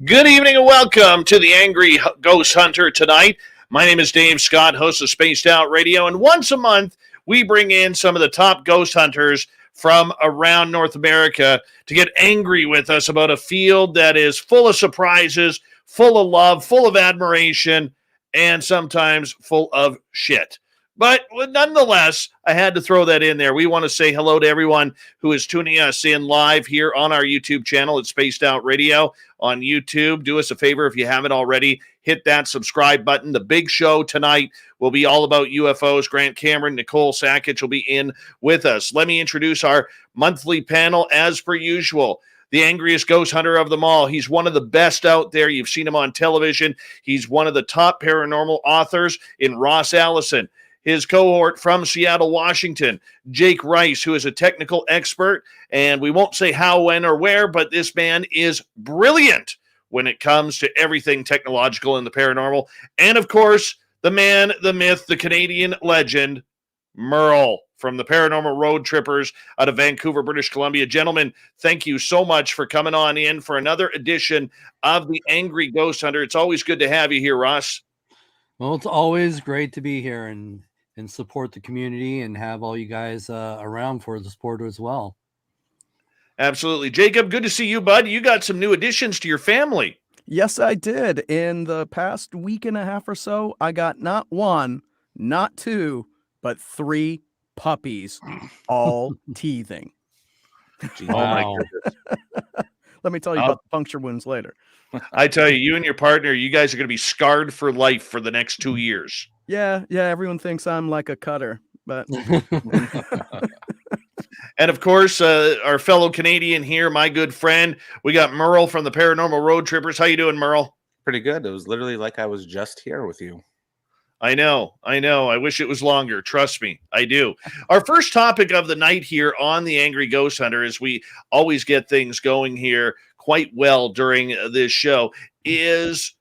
Good evening and welcome to the Angry Ghost Hunter tonight. My name is Dave Scott, host of Spaced Out Radio, and once a month we bring in some of the top ghost hunters from around North America to get angry with us about a field that is full of surprises, full of love, full of admiration, and sometimes full of shit. But nonetheless, I had to throw that in there. We want to say hello to everyone who is tuning us in live here on our YouTube channel at Spaced Out Radio on YouTube. Do us a favor if you haven't already. Hit that subscribe button. The big show tonight will be all about UFOs. Grant Cameron, Nicole Sakic will be in with us. Let me introduce our monthly panel as per usual. The angriest ghost hunter of them all. He's one of the best out there. You've seen him on television. He's one of the top paranormal authors in Ross Allison. His cohort from Seattle, Washington, Jake Rice, who is a technical expert, and we won't say how, when, or where, but this man is brilliant when it comes to everything technological and the paranormal. And, of course, the man, the myth, the Canadian legend, MERLE from the Paranormal Road Trippers out of Vancouver, British Columbia. Gentlemen, thank you so much for coming on in for another edition of the Angry Ghost Hunter. It's always good to have you here, Ross. Well, it's always great to be here and support the community and have all you guys around for the support as well. Absolutely. Jacob, good to see you, bud. You got some new additions to your family. Yes, I did. In the past week and a half or so, I got not one, not two, but 3 puppies, all teething. Wow. Oh, my goodness. Let me tell you about the puncture wounds later. I tell you, you and your partner, you guys are going to be scarred for life for the next 2 years. Yeah, everyone thinks I'm like a cutter, but... And, of course, our fellow Canadian here, my good friend, we got MERLE from the Paranormal Road Trippers. How you doing, MERLE? Pretty good. It was literally like I was just here with you. I know. I wish it was longer. Trust me, I do. Our first topic of the night here on the Angry Ghost Hunter, as we always get things going here quite well during this show, is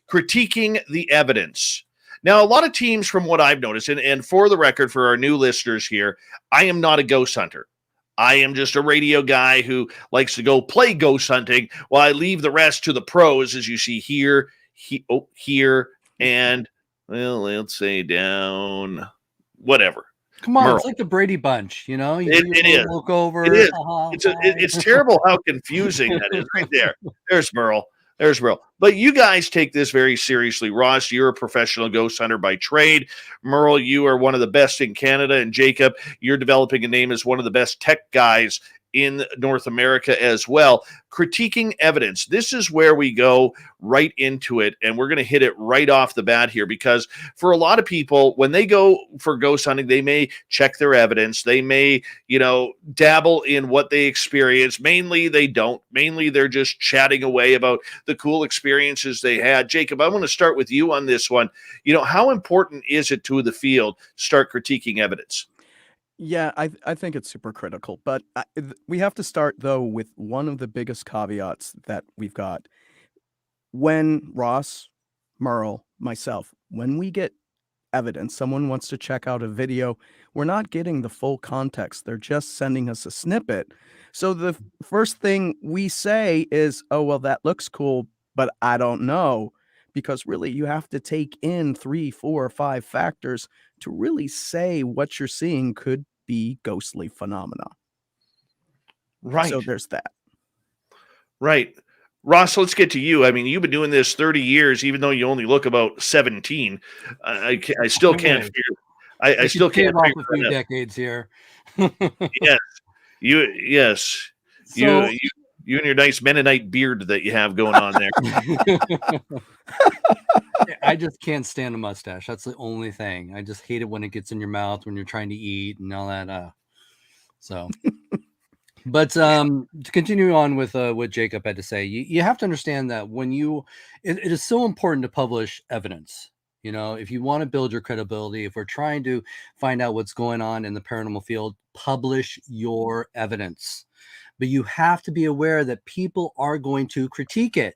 critiquing the evidence. Now, a lot of teams, from what I've noticed, and for the record, for our new listeners here, I am not a ghost hunter. I am just a radio guy who likes to go play ghost hunting while I leave the rest to the pros, as you see here, here, and, well, let's say down, whatever. Come on, MERLE. It's like the Brady Bunch, you know? It is. Look over. It is. It's terrible how confusing that is right there. There's MERLE. There's MERLE. But you guys take this very seriously. Ross, you're a professional ghost hunter by trade. MERLE, you are one of the best in Canada. And Jacob, you're developing a name as one of the best tech guys in North America as well. Critiquing evidence. This is where we go right into it, and we're going to hit it right off the bat here, because for a lot of people, when they go for ghost hunting, they may check their evidence. They may, dabble in what they experience. Mainly they don't. Mainly they're just chatting away about the cool experiences they had. Jacob, I want to start with you on this one. How important is it to the field to start critiquing evidence? Yeah, I think it's super critical, but we have to start, though, with one of the biggest caveats that we've got. When Ross, MERLE, myself, when we get evidence, someone wants to check out a video, we're not getting the full context. They're just sending us a snippet. So the first thing we say is, oh, well, that looks cool, but I don't know. Because really, you have to take in 3, 4, 5 factors to really say what you're seeing could be ghostly phenomena. Right. So there's that. Right. Ross, let's get to you. I mean, you've been doing this 30 years, even though you only look about 17. I still can't figure. I still can't off figure a few it out. decades here. Yes. So, you and your nice Mennonite beard that you have going on there. I just can't stand a mustache. That's the only thing. I just hate it when it gets in your mouth when you're trying to eat and all that. But to continue on with what Jacob had to say, you have to understand that when it is so important to publish evidence. If you want to build your credibility, if we're trying to find out what's going on in the paranormal field, publish your evidence. But you have to be aware that people are going to critique it.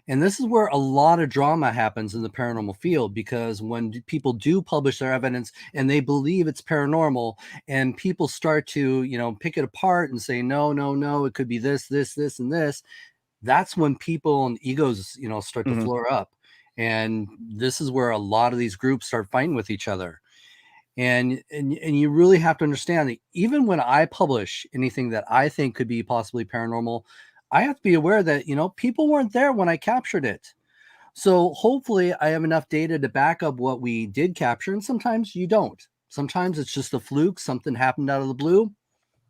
And this is where a lot of drama happens in the paranormal field, because when people do publish their evidence and they believe it's paranormal, and people start to, pick it apart and say, no, no, no, it could be this, this, this, and this. That's when people and egos, start to Mhm. flare up. And this is where a lot of these groups start fighting with each other. And you really have to understand that even when I publish anything that I think could be possibly paranormal, I have to be aware that, people weren't there when I captured it. So hopefully I have enough data to back up what we did capture. And sometimes you don't. Sometimes it's just a fluke. Something happened out of the blue.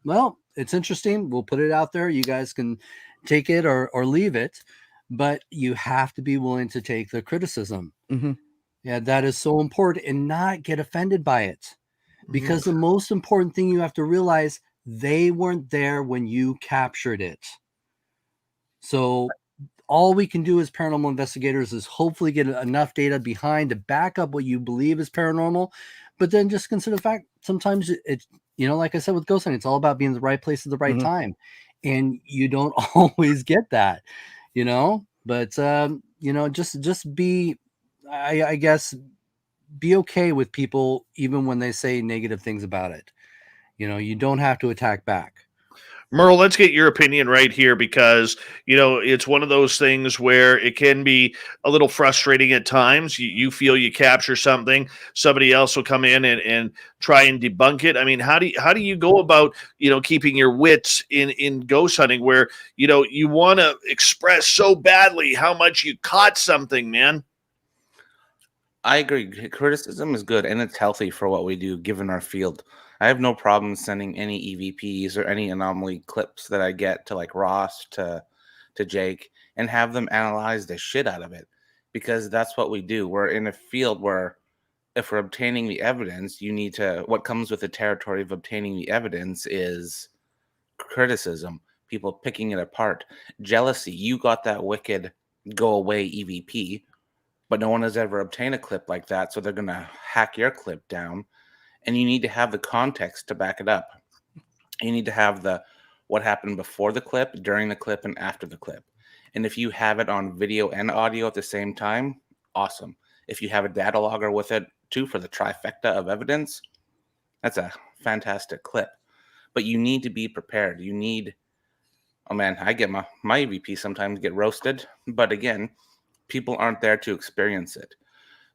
Well, it's interesting. We'll put it out there. You guys can take it or leave it. But you have to be willing to take the criticism. Mhm. Yeah, that is so important, and not get offended by it. Because the most important thing you have to realize, they weren't there when you captured it. So all we can do as paranormal investigators is hopefully get enough data behind to back up what you believe is paranormal, but then just consider the fact sometimes it's, like I said with ghost hunting, it's all about being in the right place at the right Mhm. time. And you don't always get that, but just be, I guess, be okay with people even when they say negative things about it. You don't have to attack back. Merle, let's get your opinion right here because, it's one of those things where it can be a little frustrating at times. You feel you capture something, somebody else will come in and try and debunk it. I mean, how do you go about, keeping your wits in ghost hunting where, you want to express so badly how much you caught something, man? I agree. Criticism is good and it's healthy for what we do given our field. I have no problem sending any EVPs or any anomaly clips that I get to like Ross to Jake and have them analyze the shit out of it, because that's what we do. We're in a field where if we're obtaining the evidence, what comes with the territory of obtaining the evidence is criticism, people picking it apart, jealousy. You got that wicked go away EVP, but no one has ever obtained a clip like that, so they're going to hack your clip down. And you need to have the context to back it up. You need to have what happened before the clip, during the clip, and after the clip. And if you have it on video and audio at the same time, awesome. If you have a data logger with it too for the trifecta of evidence, that's a fantastic clip. But you need to be prepared. Oh man, I get my EVP sometimes get roasted, but again, people aren't there to experience it.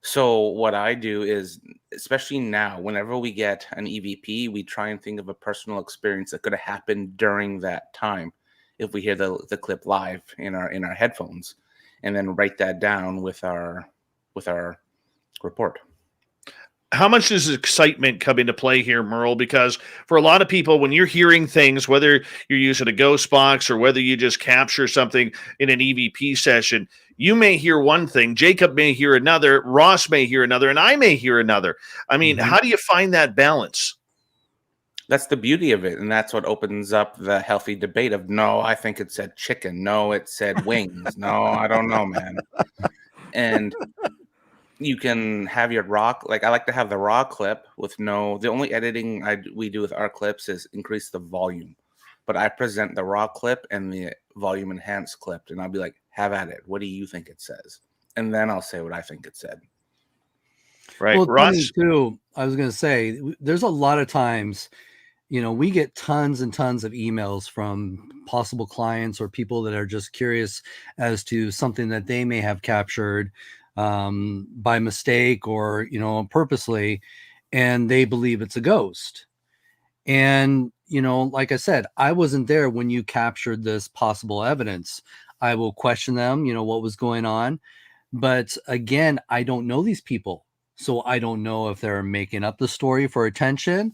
So what I do is, especially now, whenever we get an EVP, we try and think of a personal experience that could have happened during that time if we hear the clip live in our headphones, and then write that down with our report. How much does excitement come into play here, Merle? Because for a lot of people, when you're hearing things, whether you're using a ghost box or whether you just capture something in an EVP session, you may hear one thing, Jacob may hear another, Ross may hear another, and I may hear another. I mean, Mhm. how do you find that balance? That's the beauty of it, and that's what opens up the healthy debate of, no, I think it said chicken. No, it said wings. No, I don't know, man. And you can have your I like to have the raw clip with the only editing we do with our clips is increase the volume. But I present the raw clip and the volume enhanced clip, and I'll be like, have at it. What do you think it says? And then I'll say what I think it said. Right, Well, it's funny Ross? too. I was going to say, there's a lot of times, we get tons and tons of emails from possible clients or people that are just curious as to something that they may have captured by mistake or, purposely, and they believe it's a ghost. And, like I said, I wasn't there when you captured this possible evidence. I will question them, what was going on. But again, I don't know these people. So I don't know if they're making up the story for attention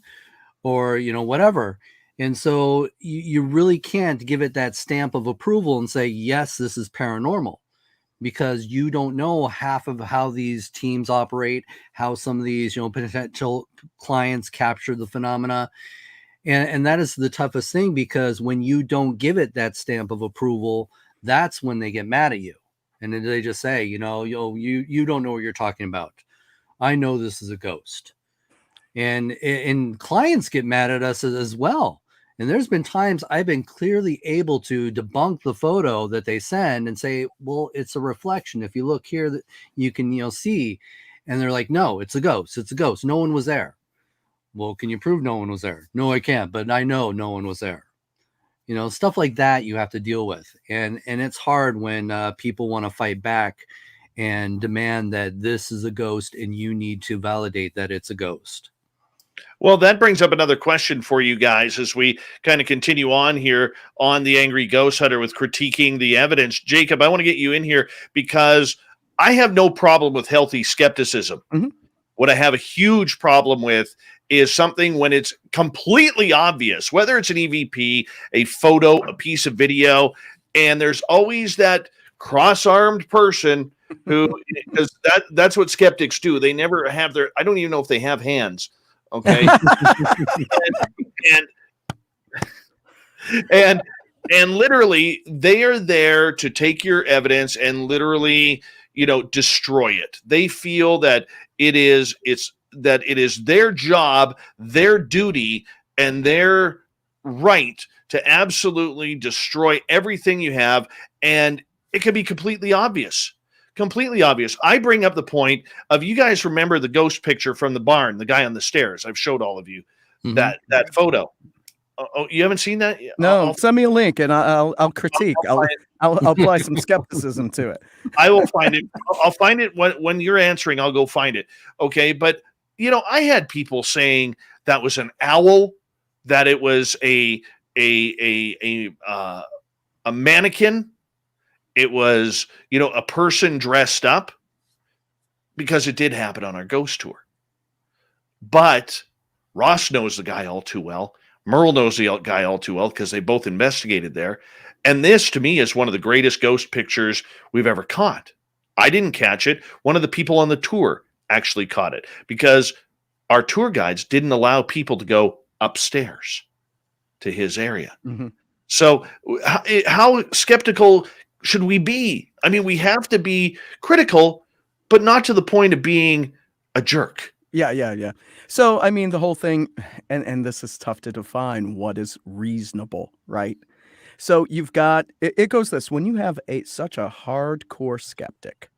or, whatever. And so you really can't give it that stamp of approval and say, yes, this is paranormal, because you don't know half of how these teams operate, how some of these, potential clients capture the phenomena. And that is the toughest thing, because when you don't give it that stamp of approval, that's when they get mad at you. And then they just say, you don't know what you're talking about. I know this is a ghost. And clients get mad at us as well. And there's been times I've been clearly able to debunk the photo that they send and say, well, it's a reflection. If you look here, that you can, see. And they're like, no, it's a ghost. It's a ghost. No one was there. Well, can you prove no one was there? No, I can't, but I know no one was there. Stuff like that you have to deal with. And it's hard when people want to fight back and demand that this is a ghost and you need to validate that it's a ghost. Well, that brings up another question for you guys as we kind of continue on here on the Angry Ghost Hunter with critiquing the evidence. Jacob, I want to get you in here because I have no problem with healthy skepticism. Mhm. What I have a huge problem with is something when it's completely obvious, whether it's an EVP, a photo, a piece of video, and there's always that cross-armed person who, because that's what skeptics do. They never have I don't even know if they have hands. Okay. and literally they are there to take your evidence and literally, destroy it. They feel that it is their job, their duty, and their right to absolutely destroy everything you have. And it can be completely obvious. Completely obvious. I bring up the point of, you guys remember the ghost picture from the barn, the guy on the stairs. I've showed all of you that photo. Oh, you haven't seen that? No, send me a link and I'll critique. I'll apply some skepticism to it. I will find it. I'll find it when you're answering. I'll go find it. Okay, but I had people saying that was an owl, that it was a mannequin. It was, a person dressed up, because it did happen on our ghost tour. But Ross knows the guy all too well. MERLE knows the guy all too well because they both investigated there. And this, to me, is one of the greatest ghost pictures we've ever caught. I didn't catch it. One of the people on the tour actually caught it because our tour guides didn't allow people to go upstairs to his area. Mm-hmm. So how skeptical should we be? I mean, we have to be critical, but not to the point of being a jerk. Yeah. So, I mean, the whole thing, and this is tough to define, what is reasonable, right? So you've got, it goes this, when you have such a hardcore skeptic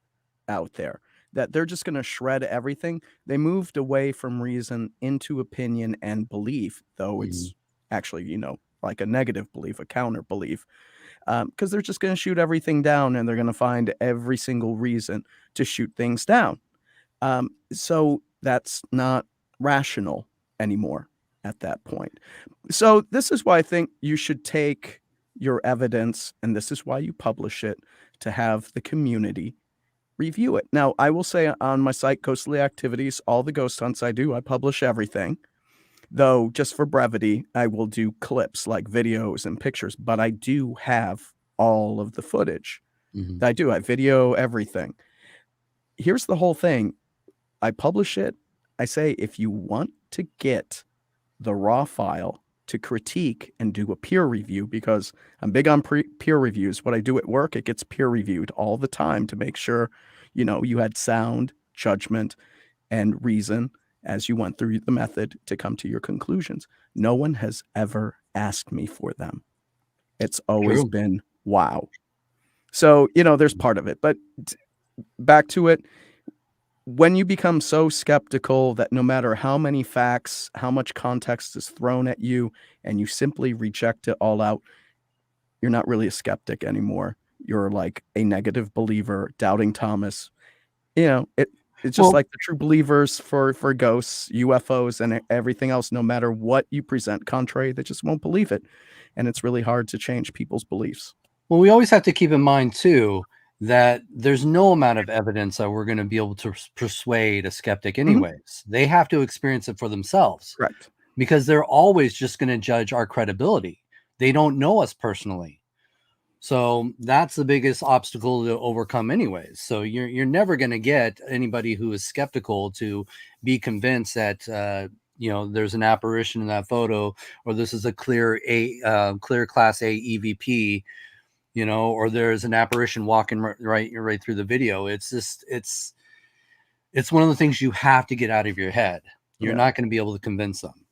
out there that they're just going to shred everything, they moved away from reason into opinion and belief, though it's actually, like a negative belief, a counter belief. Because they're just going to shoot everything down and they're going to find every single reason to shoot things down. So that's not rational anymore at that point. So this is why I think you should take your evidence, and this is why you publish it, to have the community review it. Now, I will say on my site, Ghostly Activities, all the ghost hunts I do, I publish everything. Though, just for brevity, I will do clips like videos and pictures, but I do have all of the footage. I do. I video everything. Here's the whole thing. I publish it. I say, if you want to get the raw file to critique and do a peer review, because I'm big on peer reviews. What I do at work, it gets peer reviewed all the time to make sure, you had sound, judgment, and reason as you went through the method to come to your conclusions. No one has ever asked me for them. It's always been, wow. So, there's part of it, but back to it. When you become so skeptical that no matter how many facts, how much context is thrown at you, and you simply reject it all out, you're not really a skeptic anymore. You're like a negative believer, doubting Thomas. It's just like the true believers for ghosts, UFOs, and everything else. No matter what you present contrary, they just won't believe it. And it's really hard to change people's beliefs. Well, we always have to keep in mind, too, that there's no amount of evidence that we're going to be able to persuade a skeptic anyways. They have to experience it for themselves. Correct. Because they're always just going to judge our credibility. They don't know us personally. So that's the biggest obstacle to overcome anyways. So you're never going to get anybody who is skeptical to be convinced that, there's an apparition in that photo, or this is a clear class A EVP, or there's an apparition walking right through the video. It's just, it's one of the things you have to get out of your head. You're not going to be able to convince them.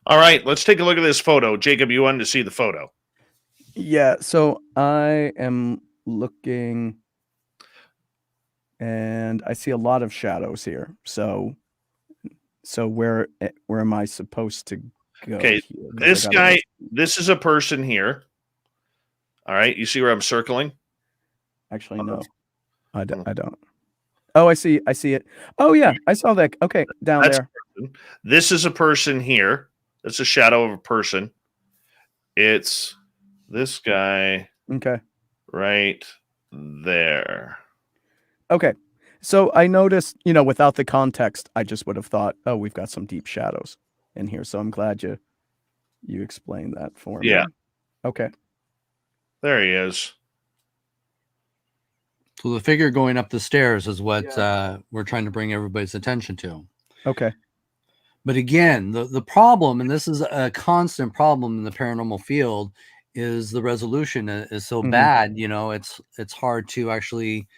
All right, let's take a look at this photo. Jacob, you wanted to see the photo. Yeah, so I am looking and I see a lot of shadows here. So where am I supposed to go Okay, here? 'Cause I this gotta guy, look. this is a person here. All right, you see where I'm circling? Actually, no, I don't. Oh, I see it. Oh yeah, I saw that. Okay, down That's there. a person. This is a person here. That's a shadow of a person. It's this guy Okay. right there. Okay. So I noticed, without the context, I just would have thought, oh, we've got some deep shadows in here. So I'm glad you explained that for Yeah, me. Okay. there he is. So the figure going up the stairs is what we're trying to bring everybody's attention to. Okay. But again, the problem, and this is a constant problem in the paranormal field, is the resolution is so bad. It's hard to actually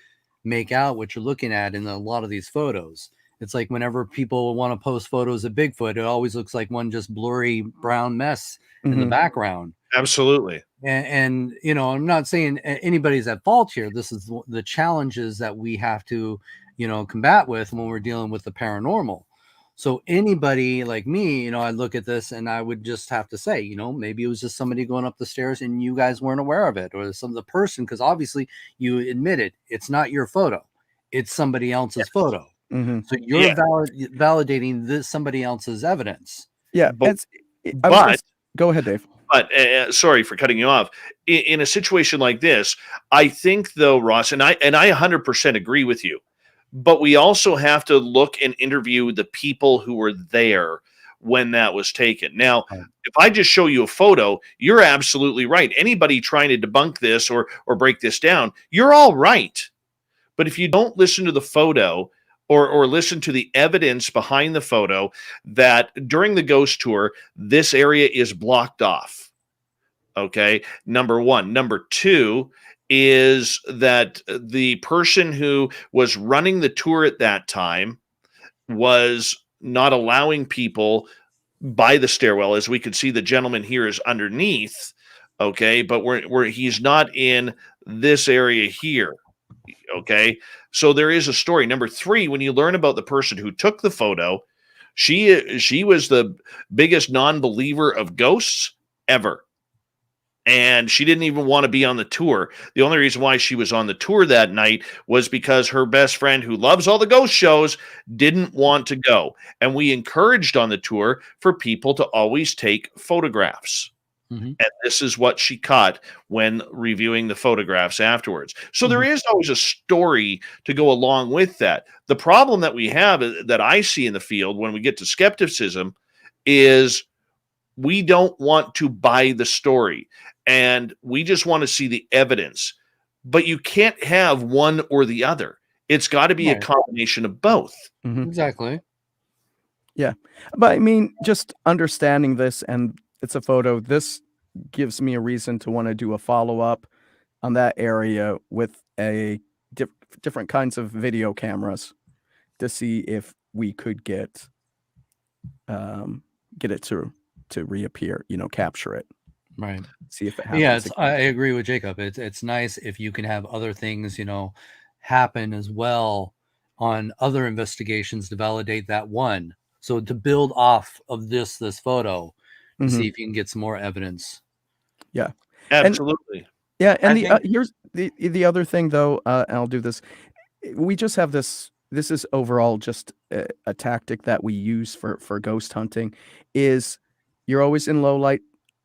make out what you're looking at in a lot of these photos. It's like whenever people want to post photos of Bigfoot, it always looks like one just blurry brown mess in the background. Absolutely. And I'm not saying anybody's at fault here. This is the challenges that we have to combat with when we're dealing with the paranormal. So anybody like me, I look at this and I would just have to say, maybe it was just somebody going up the stairs and you guys weren't aware of it, or some of the person, because obviously you admitted it's not your photo, it's somebody else's photo. So you're validating this somebody else's evidence. Yeah, but go ahead, Dave. But sorry for cutting you off. In a situation like this, I think though, Ross, and I 100% agree with you. But we also have to look and interview the people who were there when that was taken. Now, if I just show you a photo, you're absolutely right. Anybody trying to debunk this or break this down, you're all right. But if you don't listen to the photo or listen to the evidence behind the photo, that during the ghost tour, this area is blocked off. Okay, number one. Number two is that the person who was running the tour at that time was not allowing people by the stairwell. As we could see, the gentleman here is underneath. Okay, but he's not in this area here. Okay, so there is a story. Number three, when you learn about the person who took the photo, she was the biggest non-believer of ghosts ever. And she didn't even want to be on the tour. The only reason why she was on the tour that night was because her best friend, who loves all the ghost shows, didn't want to go. And we encouraged on the tour for people to always take photographs. And this is what she caught when reviewing the photographs afterwards. So there is always a story to go along with that. The problem that we have, that I see in the field when we get to skepticism, is we don't want to buy the story, and we just want to see the evidence. But you can't have one or the other. It's got to be a combination of both. Exactly. Yeah. But I mean, just understanding this, and it's a photo, this gives me a reason to want to do a follow-up on that area with different kinds of video cameras to see if we could get it to reappear, capture it. Right. See if it happens. Yeah, I agree with Jacob. It's nice if you can have other things, happen as well on other investigations to validate that one. So to build off of this photo to see if you can get some more evidence. Yeah, absolutely. And here's the other thing, though. And I'll do this. We just have this. This is overall just a tactic that we use for ghost hunting. Is you're always in low light.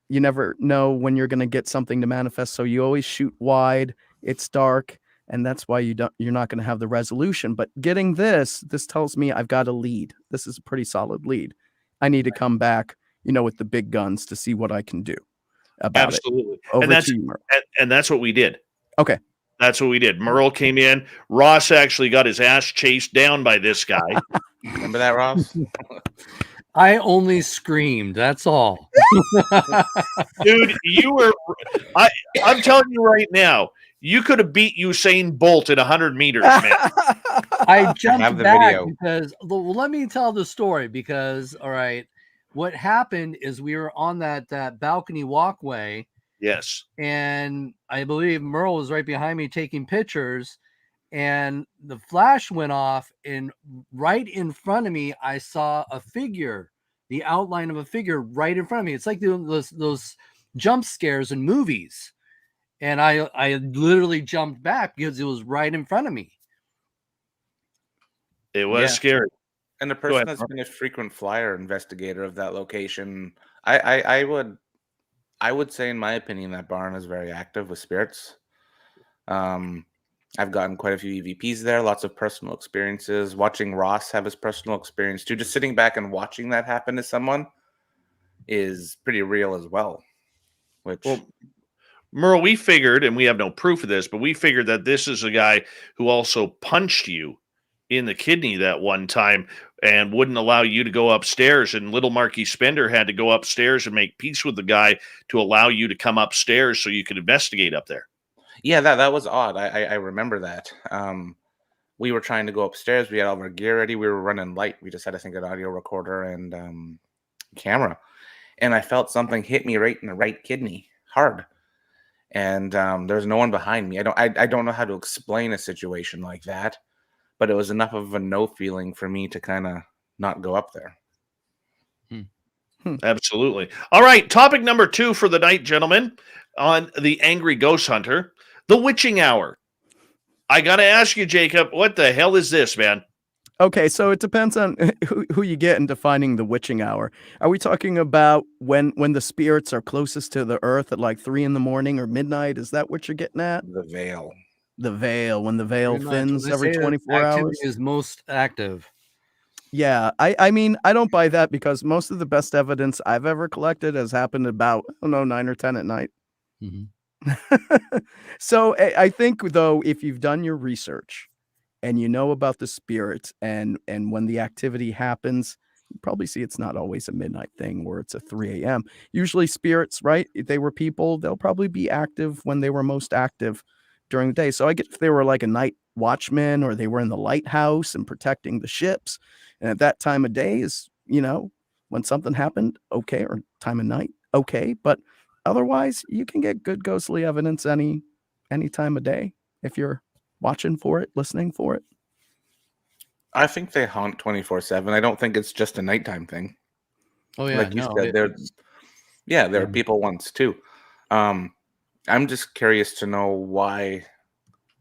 You never know when you're going to get something to manifest, so you always shoot wide. It's dark, and that's why you're not going to have the resolution. But getting this tells me I've got a lead. This is a pretty solid lead. I need to come back, with the big guns to see what I can do about Absolutely. it. And that's what we did. Okay. That's what we did. MERLE came in. Ross actually got his ass chased down by this guy. Remember that, Ross? I only screamed. That's all. Dude, I'm telling you right now, you could have beat Usain Bolt at 100 meters, man. I jumped back because, well, let me tell the story because, all right, what happened is we were on that balcony walkway, Yes. and I believe Merle was right behind me taking pictures, and the flash went off, and right in front of me, I saw a figure, the outline of a figure right in front of me. It's like those jump scares in movies. And I literally jumped back because it was right in front of me. It was scary. And the Go person ahead, that's Mark. been a frequent flyer investigator of that location, I would say, in my opinion, that barn is very active with spirits. I've gotten quite a few EVPs there, lots of personal experiences. Watching Ross have his personal experience too, just sitting back and watching that happen to someone is pretty real as well. Which, Well, Merle, we figured, and we have no proof of this, but we figured that this is a guy who also punched you in the kidney that one time and wouldn't allow you to go upstairs. And little Marky Spender had to go upstairs and make peace with the guy to allow you to come upstairs so you could investigate up there. yeah, that was odd. I remember that. We were trying to go upstairs. We had all of our gear ready. We were running light. We just had, I think, an audio recorder and camera. And I felt something hit me right in the right kidney, hard. And there's no one behind me. I don't know how to explain a situation like that, but it was enough of a no feeling for me to kind of not go up there. Absolutely. All right. Topic number 2 for the night, gentlemen, on the Angry Ghost Hunter, the witching hour. I got to ask you, Jacob, what the hell is this, man? Okay, so it depends on who you get in defining the witching hour. Are we talking about when the spirits are closest to the earth at like 3 a.m. or midnight? Is that what you're getting at? The veil. The veil, when the veil Pretty much. When thins they every say that 24 activity hours? is most active. Yeah, I mean, I don't buy that because most of the best evidence I've ever collected has happened about, I don't know, 9 or 10 at night. Mhm. So I think, though, if you've done your research and you know about the spirits and when the activity happens, you probably see it's not always a midnight thing or it's a 3 a.m. Usually spirits, right? If they were people, they'll probably be active when they were most active during the day. So I get if they were like a night watchman or they were in the lighthouse and protecting the ships. And at that time of day is, when something happened, okay, or time of night, okay. But otherwise, you can get good ghostly evidence any time of day if you're watching for it, listening for it. I think they haunt 24/7. I don't think it's just a nighttime thing. Oh yeah, Like you no, said, there are people once too. I'm just curious to know why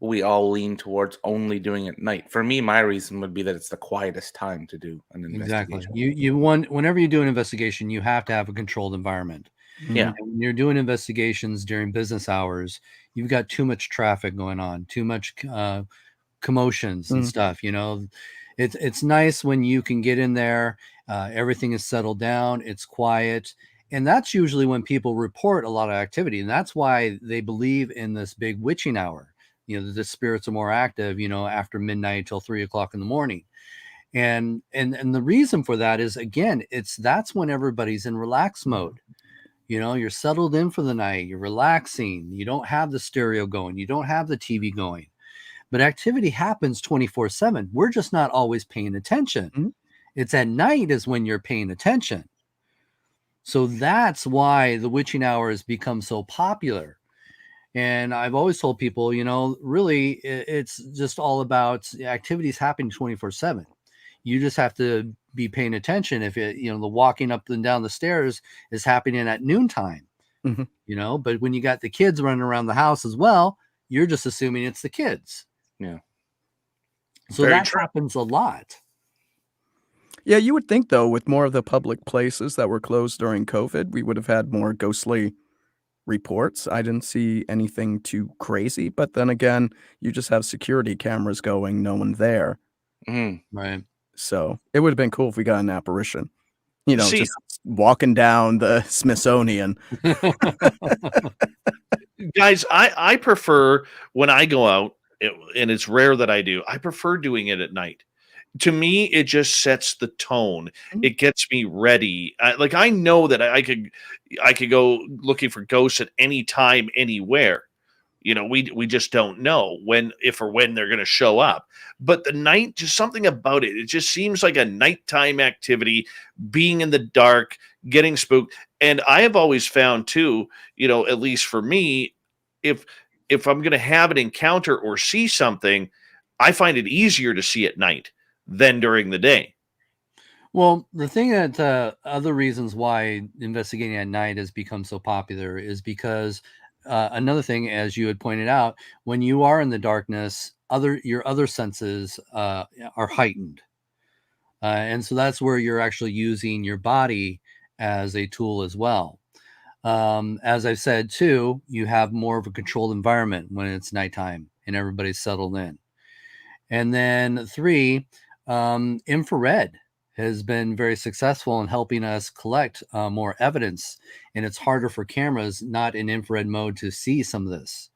we all lean towards only doing it at night. For me, my reason would be that it's the quietest time to do an exactly. investigation. You want, whenever you do an investigation, you have to have a controlled environment. Yeah. And when you're doing investigations during business hours, you've got too much traffic going on, too much commotions and stuff. It's nice when you can get in there, everything is settled down, it's quiet, and that's usually when people report a lot of activity, and that's why they believe in this big witching hour. The spirits are more active, after midnight till 3 o'clock in the morning. And the reason for that is, again, that's when everybody's in relax mode. You're settled in for the night, you're relaxing, you don't have the stereo going, you don't have the TV going, but activity happens 24/7. We're just not always paying attention. Mhm. It's at night is when you're paying attention. So that's why the witching hour has become so popular. And I've always told people, really, it's just all about activities happening 24/7. You just have to be paying attention. If the walking up and down the stairs is happening at noontime, Mhm. but when you got the kids running around the house as well, you're just assuming it's the kids. Yeah. So Very that true. happens a lot. Yeah, you would think, though, with more of the public places that were closed during COVID, we would have had more ghostly reports. I didn't see anything too crazy, but then again, you just have security cameras going, no one there. Mhm. Right. So it would have been cool if we got an apparition, See- just walking down the Smithsonian. Guys, I prefer when I go out, and it's rare that I do, I prefer doing it at night. To me, it just sets the tone. Mhm. It gets me ready. I know that I could go looking for ghosts at any time, anywhere. we just don't know if or when they're going to show up. But the night, just something about it, it just seems like a nighttime activity, being in the dark, getting spooked. And I have always found too, at least for me, if I'm going to have an encounter or see something, I find it easier to see at night than during the day. Well, the thing that other reasons why investigating at night has become so popular is because another thing, as you had pointed out, when you are in the darkness, your other senses are heightened, and so that's where you're actually using your body as a tool as well. As I've said too, you have more of a controlled environment when it's nighttime and everybody's settled in. And then 3, infrared has been very successful in helping us collect more evidence, and it's harder for cameras not in infrared mode to see some of this.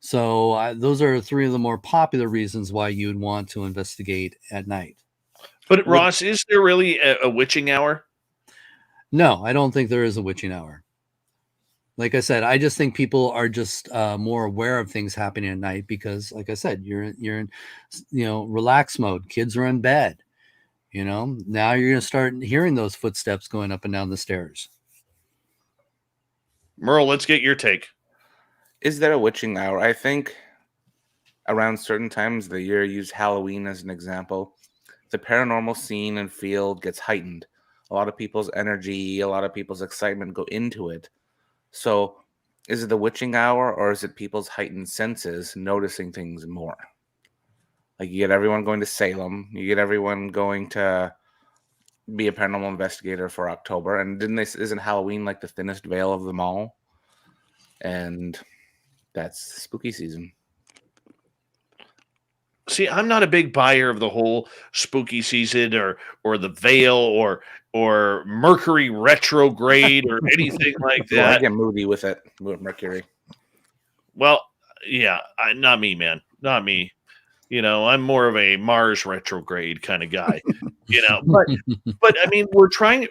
So those are 3 of the more popular reasons why you'd want to investigate at night. But Ross, is there really a witching hour? No, I don't think there is a witching hour. Like I said, I just think people are just more aware of things happening at night because, like I said, you're in relax mode. Kids are in bed. Now you're going to start hearing those footsteps going up and down the stairs. Merle, let's get your take. Is there a witching hour? I think around certain times of the year, use Halloween as an example, the paranormal scene and field gets heightened. A lot of people's energy, a lot of people's excitement go into it. So is it the witching hour, or is it people's heightened senses noticing things more? Like, you get everyone going to Salem, you get everyone going to be a paranormal investigator for October, and isn't Halloween like the thinnest veil of them all? And that's spooky season. See, I'm not a big buyer of the whole spooky season or the veil or Mercury retrograde or anything like Well, I that. get moody with it, with Mercury. Well, yeah, not me, man. Not me. I'm more of a Mars retrograde kind of guy. But I mean,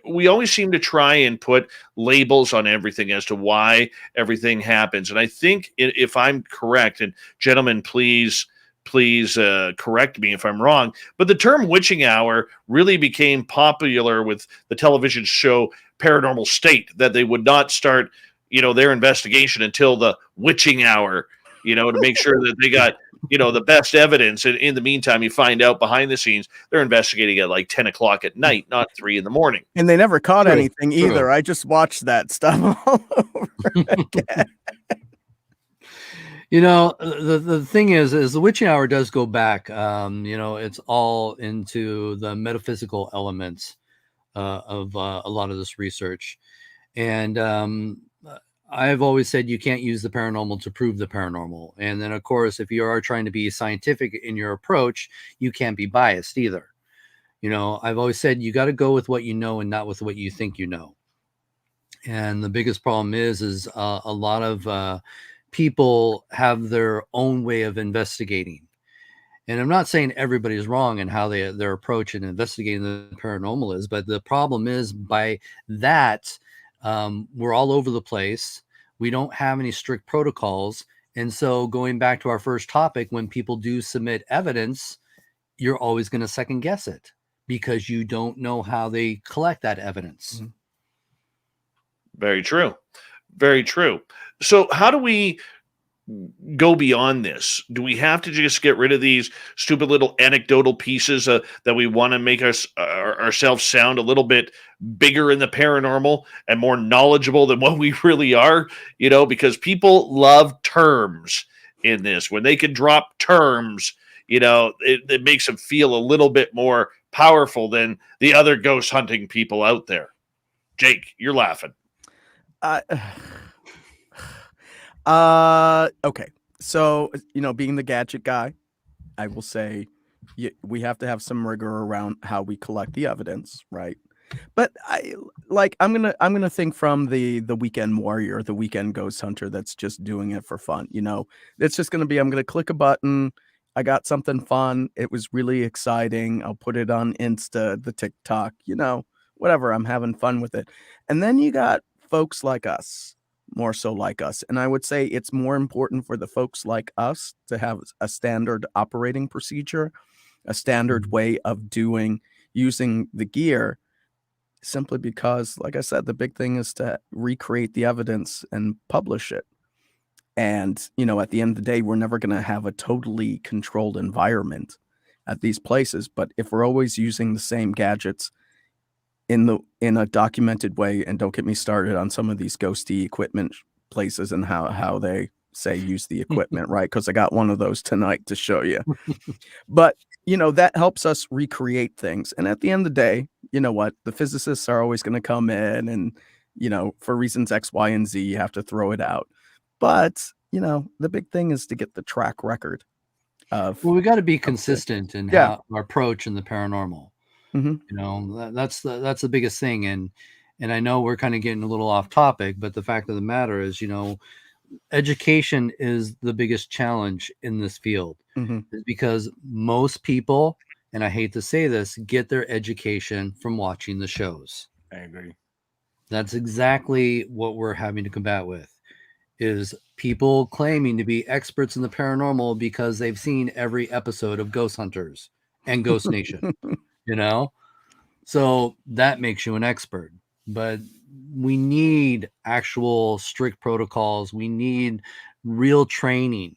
we always seem to try and put labels on everything as to why everything happens. And I think if I'm correct, and gentlemen, please correct me if I'm wrong, but the term witching hour really became popular with the television show Paranormal State, that they would not start, their investigation until the witching hour, to make sure that they got, the best evidence. And in the meantime, you find out behind the scenes, they're investigating at like 10 o'clock at night, not 3 a.m. And they never caught anything True. either. I just watched that stuff all over again. The thing is the witching hour does go back. It's all into the metaphysical elements of a lot of this research. And I've always said you can't use the paranormal to prove the paranormal. And then, of course, if you are trying to be scientific in your approach, you can't be biased either. I've always said you got to go with what you know and not with what you think you know. And the biggest problem is a lot of people have their own way of investigating. And I'm not saying everybody's wrong in how their approach in investigating the paranormal is, but the problem is by that, we're all over the place. We don't have any strict protocols. And so going back to our first topic, when people do submit evidence, you're always going to second guess it because you don't know how they collect that evidence. Mm-hmm. Very true. Very true. So how do we go beyond this? Do we have to just get rid of these stupid little anecdotal pieces that we want to make ourselves sound a little bit bigger in the paranormal and more knowledgeable than what we really are? Because people love terms in this. When they can drop terms, it makes them feel a little bit more powerful than the other ghost hunting people out there. Jake, you're laughing. Okay. So, being the gadget guy, I will say we have to have some rigor around how we collect the evidence, right? But I'm gonna think from the weekend warrior, the weekend ghost hunter that's just doing it for fun. It's just gonna be, I'm gonna click a button. I got something fun. It was really exciting. I'll put it on Insta, the TikTok, whatever. I'm having fun with it. And then you got folks like us more so like us. And I would say it's more important for the folks like us to have a standard operating procedure, a standard way of using the gear, simply because, like I said, the big thing is to recreate the evidence and publish it. And, at the end of the day, we're never going to have a totally controlled environment at these places. But if we're always using the same gadgets in a documented way, and don't get me started on some of these ghosty equipment places and how they say use the equipment, right? Because I got one of those tonight to show you. But, that helps us recreate things. And at the end of the day, you know what? The physicists are always going to come in and, for reasons X, Y, and Z, you have to throw it out. But, the big thing is to get the track record of. Well, we got to be consistent in Yeah. how our approach in the paranormal. Mhm. That's the biggest thing. And I know we're kind of getting a little off topic, but the fact of the matter is, education is the biggest challenge in this field. Mhm. Is because most people, and I hate to say this, get their education from watching the shows. I agree. That's exactly what we're having to combat with, is people claiming to be experts in the paranormal because they've seen every episode of Ghost Hunters and Ghost Nation, So that makes you an expert. But we need actual strict protocols. We need real training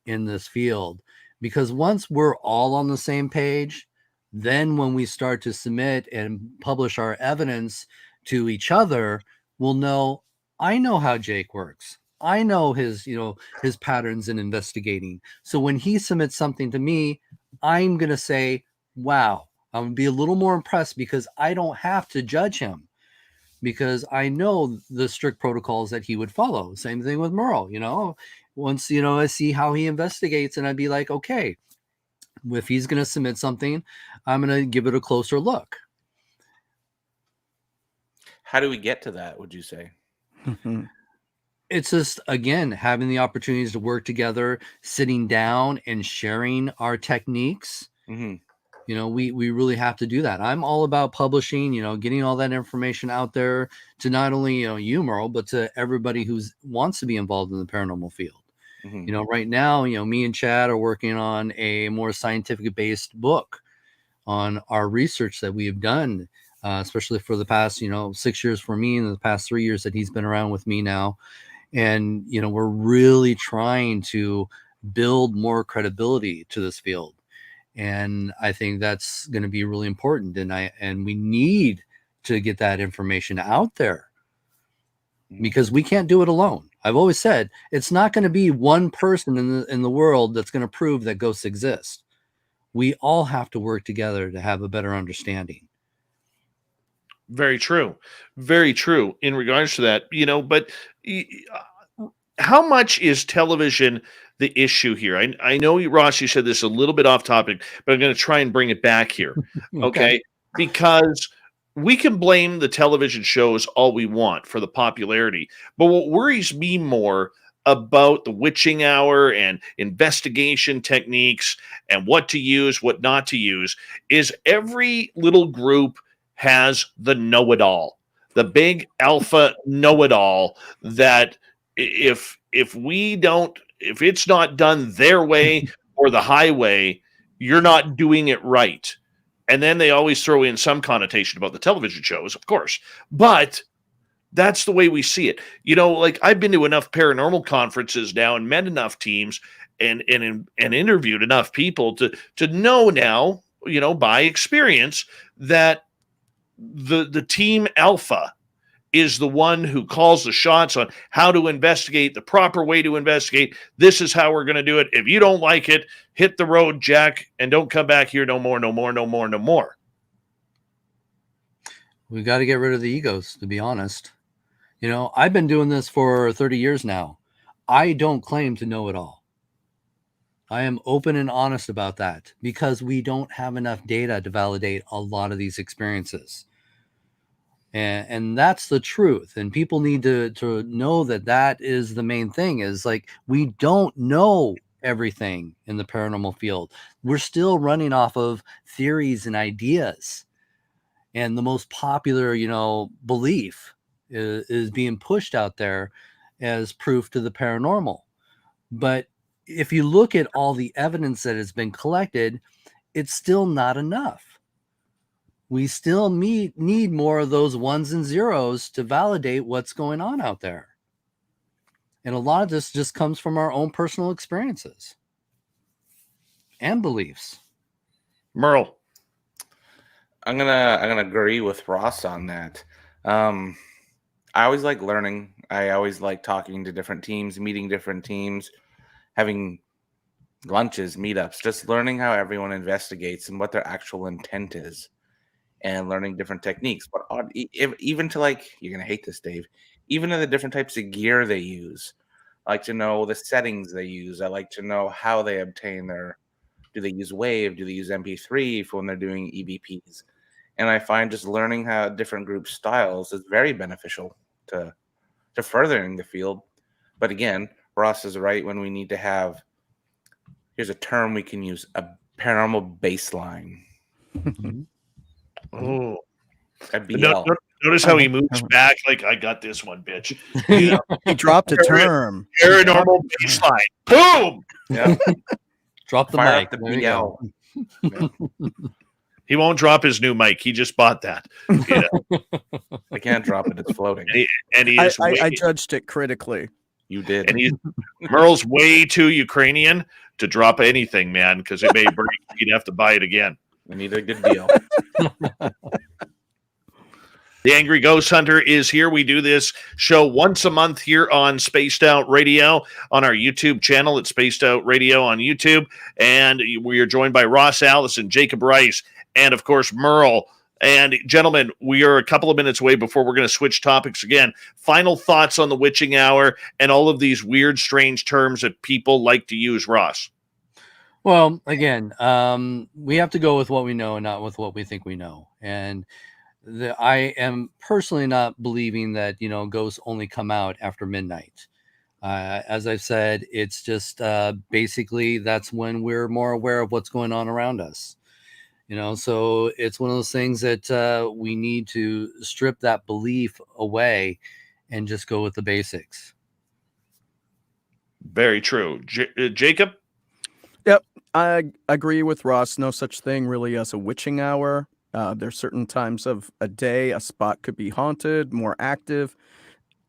in this field, because once we're all on the same page, then when we start to submit and publish our evidence to each other, we'll know, I know how Jake works. I know his patterns in investigating. So when he submits something to me, I'm going to say, wow, I'm going to be a little more impressed because I don't have to judge him, because I know the strict protocols that he would follow. Same thing with MERLE, once, I see how he investigates, and I'd be like, okay, if he's going to submit something, I'm going to give it a closer look. How do we get to that, would you say? It's just, again, having the opportunities to work together, sitting down and sharing our techniques. Mm-hmm. We really have to do that. I'm all about publishing, getting all that information out there to not only, you, MERLE, but to everybody who wants to be involved in the paranormal field. Mm-hmm. Right now, me and Chad are working on a more scientific based book on our research that we have done, especially for the past, 6 years for me, and the past 3 years that he's been around with me now. And, we're really trying to build more credibility to this field. And I think that's going to be really important. And we need to get that information out there, because we can't do it alone. I've always said it's not going to be one person in the world that's going to prove that ghosts exist. We all have to work together to have a better understanding. Very true. Very true in regards to that, but how much is television the issue here? I know, Ross, you said this a little bit off topic, but I'm going to try and bring it back here. Okay. Because we can blame the television shows all we want for the popularity, but what worries me more about the witching hour and investigation techniques and what to use, what not to use, is every little group has the know-it-all, the big alpha know-it-all that if it's not done their way or the highway, you're not doing it right. And then they always throw in some connotation about the television shows, of course, but that's the way we see it. Like, I've been to enough paranormal conferences now and met enough teams and interviewed enough people to know now, by experience, that the team alpha is the one who calls the shots on how to investigate, the proper way to investigate. This is how we're going to do it. If you don't like it, hit the road, Jack, and don't come back here no more, no more, no more, no more. We got to get rid of the egos, to be honest. I've been doing this for 30 years now. I don't claim to know it all. I am open and honest about that, because we don't have enough data to validate a lot of these experiences. And that's the truth. And people need to know that is the main thing, is like, we don't know everything in the paranormal field. We're still running off of theories and ideas. And the most popular, belief is being pushed out there. as proof to the paranormal. But if you look at all the evidence that has been collected, it's still not enough. We still need more of those ones and zeros to validate what's going on out there. And a lot of this just comes from our own personal experiences and beliefs. Merle. I'm gonna agree with Ross on that. I always like learning. I always like talking to different teams, meeting different teams, having lunches, meetups, just learning how everyone investigates and what their actual intent is, and learning different techniques. But even to, like, you're gonna hate this, Dave, even to the different types of gear they use. I like to know the settings they use. I like to know how they obtain their. Do they use Wave? Do they use MP3 for when they're doing EVPs? And I find just learning how different group styles is very beneficial to furthering the field. But again, Ross is right when we need to have, here's a term we can use, a paranormal baseline. Oh, A BL. notice how he moves back like, I got this one, bitch. He dropped a term. Paranormal baseline. Boom! Yeah. Drop the Fire mic. up the There you go. BL. He won't drop his new mic. He just bought that. You know? I can't drop it. It's floating. And he is I judged it critically. You did. and Merle's way too Ukrainian to drop anything, man, because it may break. You'd have to buy it again. We need a good deal. The Angry Ghost Hunter is here. We do this show once a month here on Spaced Out Radio on our YouTube channel. It's Spaced Out Radio on YouTube. And we are joined by Ross, Allison, Jacob Rice, and, of course, Merle. And, gentlemen, we are a couple of minutes away before we're going to switch topics again. Final thoughts on the witching hour and all of these weird, strange terms that people like to use, Ross. Well, again, we have to go with what we know and not with what we think we know. And I am personally not believing that, ghosts only come out after midnight. As I've said, it's just basically that's when we're more aware of what's going on around us. So it's one of those things that we need to strip that belief away and just go with the basics. Very true. Jacob? Yep, I agree with Ross. No such thing really as a witching hour. There's certain times of a day a spot could be haunted, more active.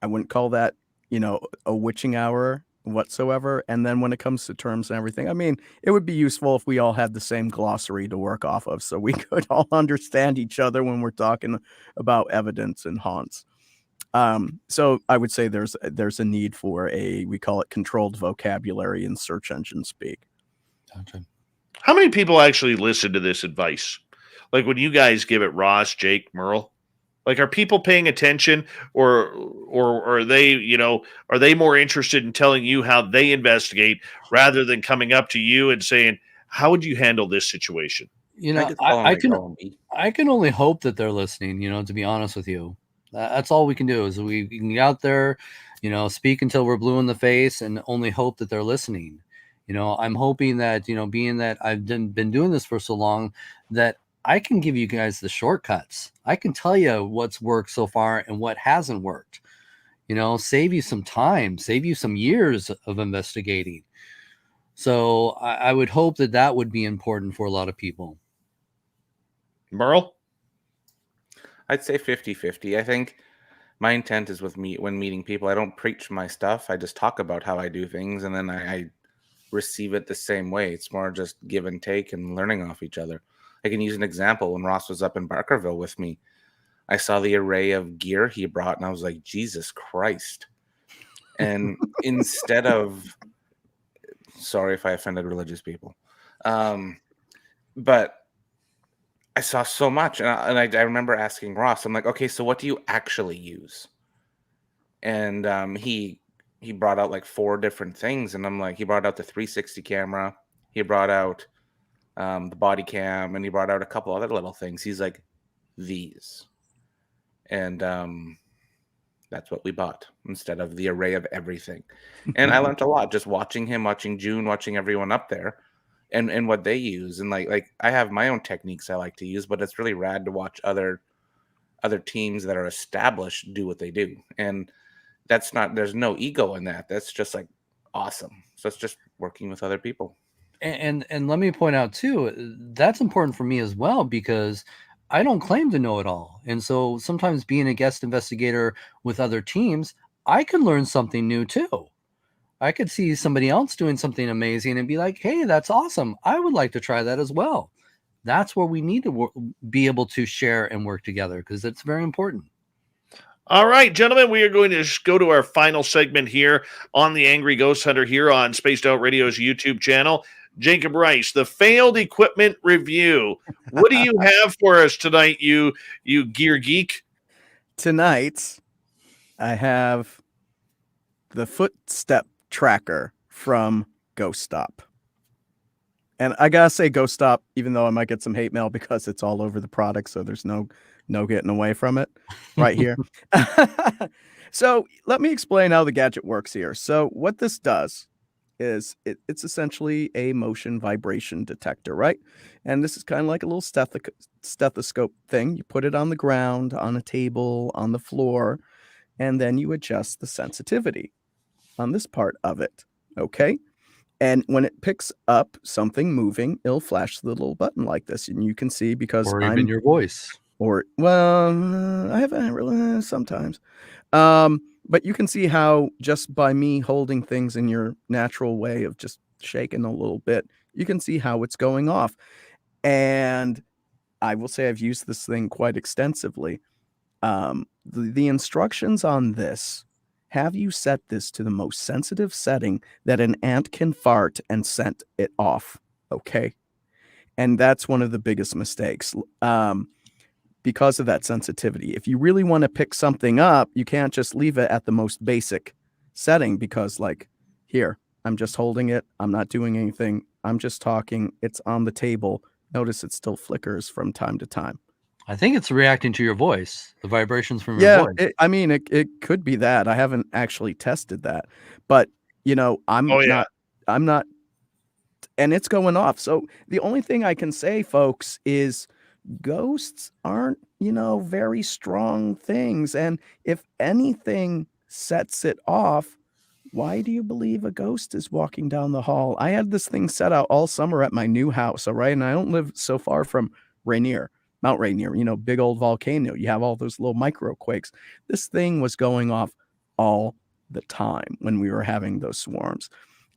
I wouldn't call that, a witching hour whatsoever. And then when it comes to terms and everything, I mean, it would be useful if we all had the same glossary to work off of so we could all understand each other when we're talking about evidence and haunts. So I would say there's a need for we call it controlled vocabulary in search engine speak. Gotcha. How many people actually listen to this advice? Like when you guys give it, Ross, Jake, Merle, like are people paying attention, or are they, are they more interested in telling you how they investigate rather than coming up to you and saying, how would you handle this situation? I can only hope that they're listening, to be honest with you. That's all we can do is we can get out there, speak until we're blue in the face and only hope that they're listening. I'm hoping that, being that I've been doing this for so long, that I can give you guys the shortcuts. I can tell you what's worked so far and what hasn't worked. Save you some time, save you some years of investigating. So I would hope that would be important for a lot of people. Merle? I'd say 50-50. I think my intent is when meeting people, I don't preach my stuff. I just talk about how I do things, and then I receive it the same way. It's more just give and take and learning off each other. I can use an example. When Ross was up in Barkerville with me, I saw the array of gear he brought, and I was like, Jesus Christ. And instead of, sorry if I offended religious people, but I saw so much. And I remember asking Ross, I'm like, okay, so what do you actually use? And he brought out like 4 different things. And I'm like, he brought out the 360 camera. He brought out the body cam, and he brought out a couple other little things. He's like, these. And that's what we bought instead of the array of everything. And I learned a lot just watching him, watching June, watching everyone up there and what they use. And like I have my own techniques I like to use, but it's really rad to watch other teams that are established do what they do. And there's no ego in that. That's just like awesome. So it's just working with other people. And let me point out too, that's important for me as well, because I don't claim to know it all. And so sometimes being a guest investigator with other teams, I could learn something new too. I could see somebody else doing something amazing and be like, hey, that's awesome. I would like to try that as well. That's where we need to be able to share and work together, because it's very important. All right, gentlemen, we are going to go to our final segment here on the Angry Ghost Hunter here on Spaced Out Radio's YouTube channel. Jacob Rice, the failed equipment review. What do you have for us tonight, you gear geek? Tonight, I have the footstep tracker from Ghost Stop. And I gotta say Ghost Stop, even though I might get some hate mail because it's all over the product, so there's no getting away from it right here. So let me explain how the gadget works here. So what this does is it's essentially a motion vibration detector, right? And this is kind of like a little stethoscope thing. You put it on the ground, on a table, on the floor, and then you adjust the sensitivity on this part of it, okay? And when it picks up something moving, it'll flash the little button like this, and you can see because Or even your voice. or well, I haven't really sometimes. But you can see how just by me holding things in your natural way of just shaking a little bit, you can see how it's going off. And I will say I've used this thing quite extensively. The instructions on this have you set this to the most sensitive setting that an ant can fart and scent it off. Okay. And that's one of the biggest mistakes. Because of that sensitivity. If you really want to pick something up, you can't just leave it at the most basic setting, because like here, I'm just holding it. I'm not doing anything. I'm just talking. It's on the table. Notice it still flickers from time to time. I think it's reacting to your voice, the vibrations from your voice. It could be that. I haven't actually tested that, but I'm not, and it's going off. So the only thing I can say, folks, is ghosts aren't, very strong things. And if anything sets it off, why do you believe a ghost is walking down the hall? I had this thing set out all summer at my new house, all right? And I don't live so far from Mount Rainier, big old volcano. You have all those little micro quakes. This thing was going off all the time when we were having those swarms.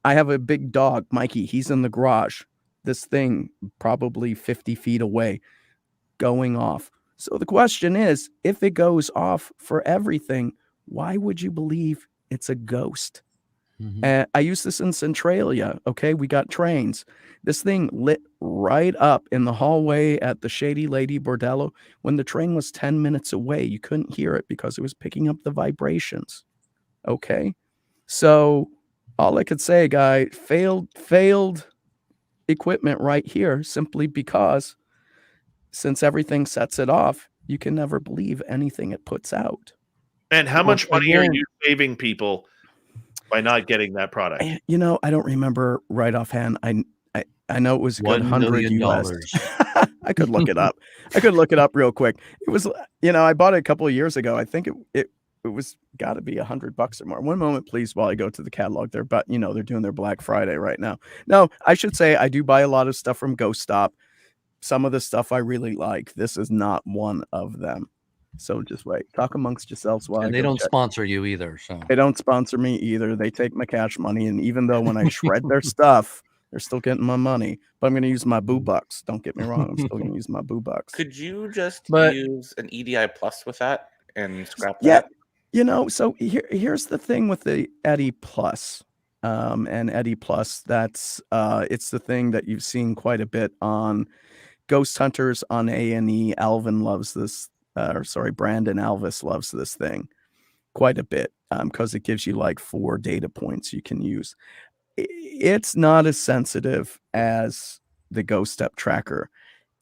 I have a big dog, Mikey. He's in the garage. This thing probably 50 feet away, going off. So the question is, if it goes off for everything, why would you believe it's a ghost? Mhm. I use this in Centralia. Okay, we got trains. This thing lit right up in the hallway at the Shady Lady Bordello. When the train was 10 minutes away, you couldn't hear it because it was picking up the vibrations. Okay, so all I could say, guy, failed equipment right here, simply because since everything sets it off, you can never believe anything it puts out. And how Well, much money are again, you saving people by not getting that product? I don't remember right offhand. I know it was a good $1 $100 million. US. I could look it up. I could look it up real quick. It was, I bought it a couple of years ago. I think it was got to be $100 or more. One moment, please, while I go to the catalog there. But they're doing their Black Friday right now. No, I should say I do buy a lot of stuff from Ghost Stop. Some of the stuff I really like. This is not one of them. So just wait. Talk amongst yourselves while I And they go don't check. sponsor you either. So They don't sponsor me either. They take my cash money, and even though when I shred their stuff, they're still getting my money. But I'm going to use my boo bucks. Don't get me wrong. I'm still going to use my boo bucks. Could you just But- use an EDI Plus with that and scrap Yeah. that? So here's the thing with the Eddie Plus. And Eddie Plus, that's it's the thing that you've seen quite a bit on Ghost Hunters on A&E. Alvin loves this, Brandon Alvis loves this thing quite a bit, because it gives you like 4 data points you can use. It's not as sensitive as the Ghost Step tracker.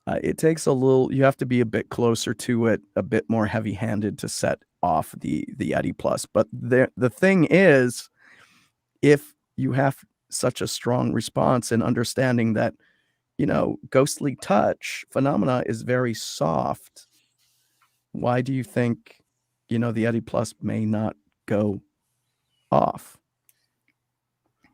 It takes you have to be a bit closer to it, a bit more heavy-handed to set off the Eddie Plus. But the thing is, if you have such a strong response and understanding that, ghostly touch phenomena is very soft, why do you think, the Eddie Plus may not go off.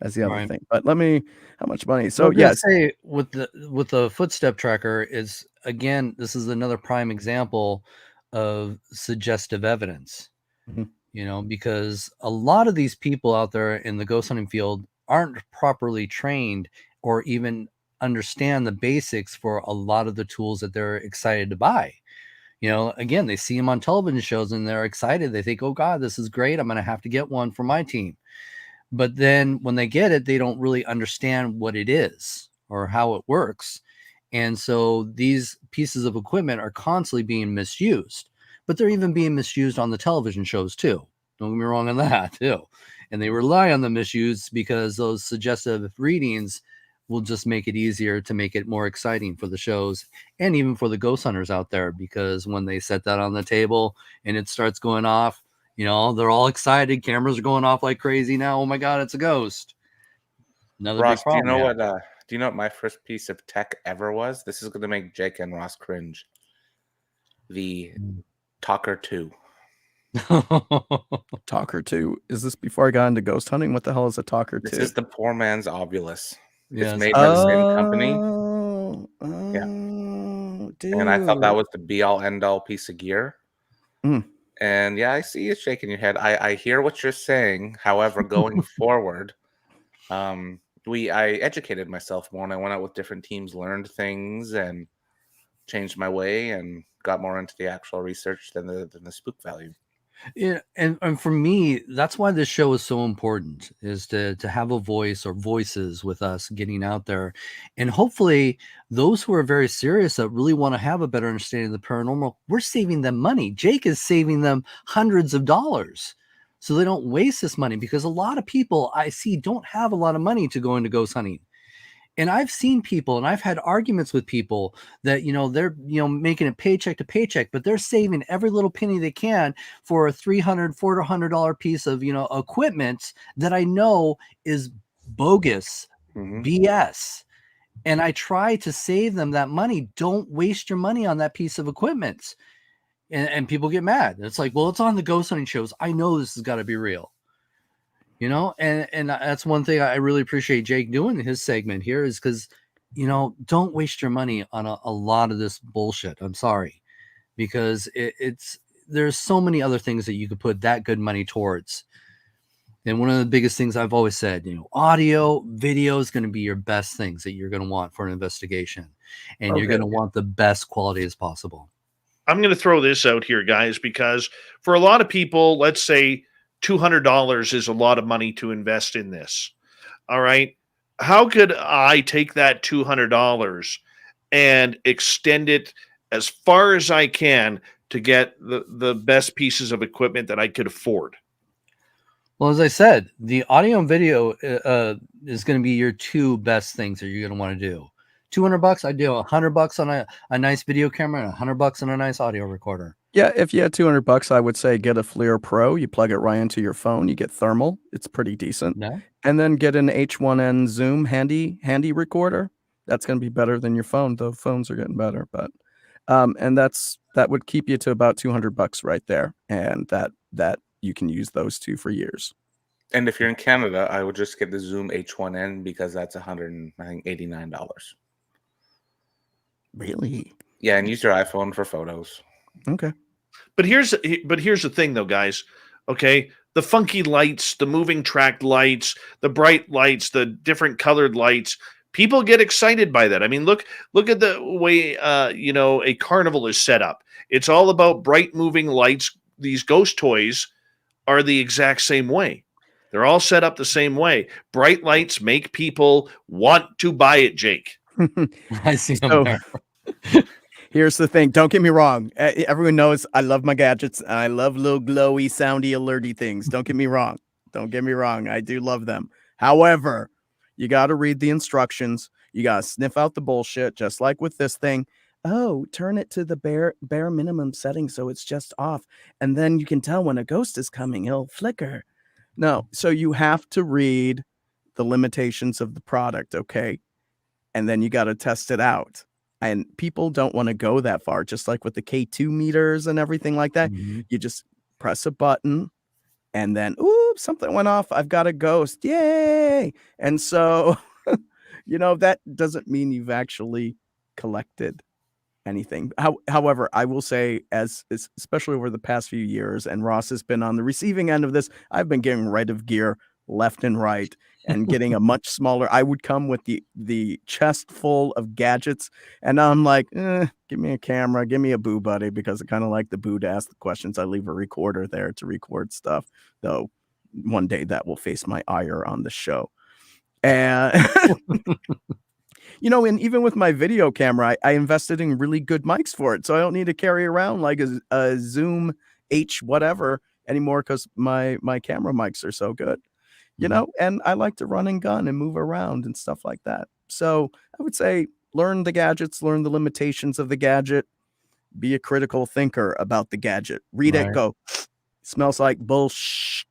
That's the other Right. thing. But how much money? I So was gonna yes, say with the footstep tracker is, again, this is another prime example of suggestive evidence. Mhm. Because a lot of these people out there in the ghost hunting field aren't properly trained or even understand the basics for a lot of the tools that they're excited to buy. Again, they see them on television shows and they're excited. They think, oh God, this is great. I'm going to have to get one for my team. But then when they get it, they don't really understand what it is or how it works. And so these pieces of equipment are constantly being misused, but they're even being misused on the television shows too. Don't get me wrong on that too. And they rely on the misuse because those suggestive readings will just make it easier to make it more exciting for the shows and even for the ghost hunters out there, because when they set that on the table and it starts going off, they're all excited. Cameras are going off like crazy now. Oh my God, it's a ghost. Another big Ross, do you problem. know what? Do you know what my first piece of tech ever was? This is going to make Jake and Ross cringe. The Talker 2. Talker 2. Is this before I got into ghost hunting? What the hell is a Talker 2? This is the poor man's Ovilus. Yes. It's made by the same company. Dude. And I thought that was the be-all, end-all piece of gear. Mm. And yeah, I see you shaking your head. I hear what you're saying. However, going forward, I educated myself more, and I went out with different teams, learned things, and changed my way, and got more into the actual research than the spook value. Yeah, and for me, that's why this show is so important, is to have a voice or voices with us getting out there. And hopefully those who are very serious that really want to have a better understanding of the paranormal, we're saving them money. Jake is saving them hundreds of dollars so they don't waste this money, because a lot of people I see don't have a lot of money to go into ghost hunting. And I've seen people and I've had arguments with people that, they're, making it paycheck to paycheck, but they're saving every little penny they can for a $300, $400 piece of, equipment that I know is bogus, BS. And I try to save them that money. Don't waste your money on that piece of equipment. And people get mad. It's like, well, it's on the ghost hunting shows. I know this has got to be real. And that's one thing I really appreciate Jake doing in his segment here, is because, don't waste your money on a lot of this bullshit. I'm sorry, because there's so many other things that you could put that good money towards. And one of the biggest things I've always said, audio, video is going to be your best things that you're going to want for an investigation, and you're going to want the best quality as possible. I'm going to throw this out here, guys, because for a lot of people, let's say $200 is a lot of money to invest in this. All right. How could I take that $200 and extend it as far as I can to get the best pieces of equipment that I could afford? Well, as I said, the audio and video is going to be your two best things that you're going to want to do. $200, I do $100 on a nice video camera and $100 on a nice audio recorder. Yeah, if you had $200, I would say get a FLIR Pro. You plug it right into your phone. You get thermal. It's pretty decent. No? And then get an H1N Zoom handy recorder. That's going to be better than your phone, though phones are getting better. But and that would keep you to about $200 right there, and that you can use those two for years. And if you're in Canada, I would just get the Zoom H1N, because that's $189. Really? Yeah, and use your iPhone for photos. Okay. But here's the thing, though, guys. Okay, the funky lights, the moving track lights, the bright lights, the different colored lights. People get excited by that. I mean, look at the way a carnival is set up. It's all about bright moving lights. These ghost toys are the exact same way. They're all set up the same way. Bright lights make people want to buy it, Jake. I see them there. Here's the thing. Don't get me wrong. Everyone knows I love my gadgets. I love little glowy, soundy, alerty things. Don't get me wrong. I do love them. However, you got to read the instructions. You got to sniff out the bullshit, just like with this thing. Oh, turn it to the bare minimum setting so it's just off. And then you can tell when a ghost is coming. It'll flicker. No. So you have to read the limitations of the product, okay? And then you got to test it out. And people don't want to go that far, just like with the K2 meters and everything like that. Mm-hmm. You just press a button and then, oops, something went off. I've got a ghost. Yay. And so, that doesn't mean you've actually collected anything. However, I will say, especially over the past few years, and Ross has been on the receiving end of this, I've been getting rid of gear left and right and getting a much smaller. I would come with the chest full of gadgets, and now I'm like, give me a camera, give me a boo buddy, because I kind of like the boo to ask the questions. I leave a recorder there to record stuff, though one day that will face my ire on the show. And and even with my video camera, I invested in really good mics for it. So I don't need to carry around like a Zoom H whatever anymore, because my camera mics are so good, and I like to run and gun and move around and stuff like that. So I would say learn the gadgets, learn the limitations of the gadget, be a critical thinker about the gadget. Read it, go, smells like bullshit,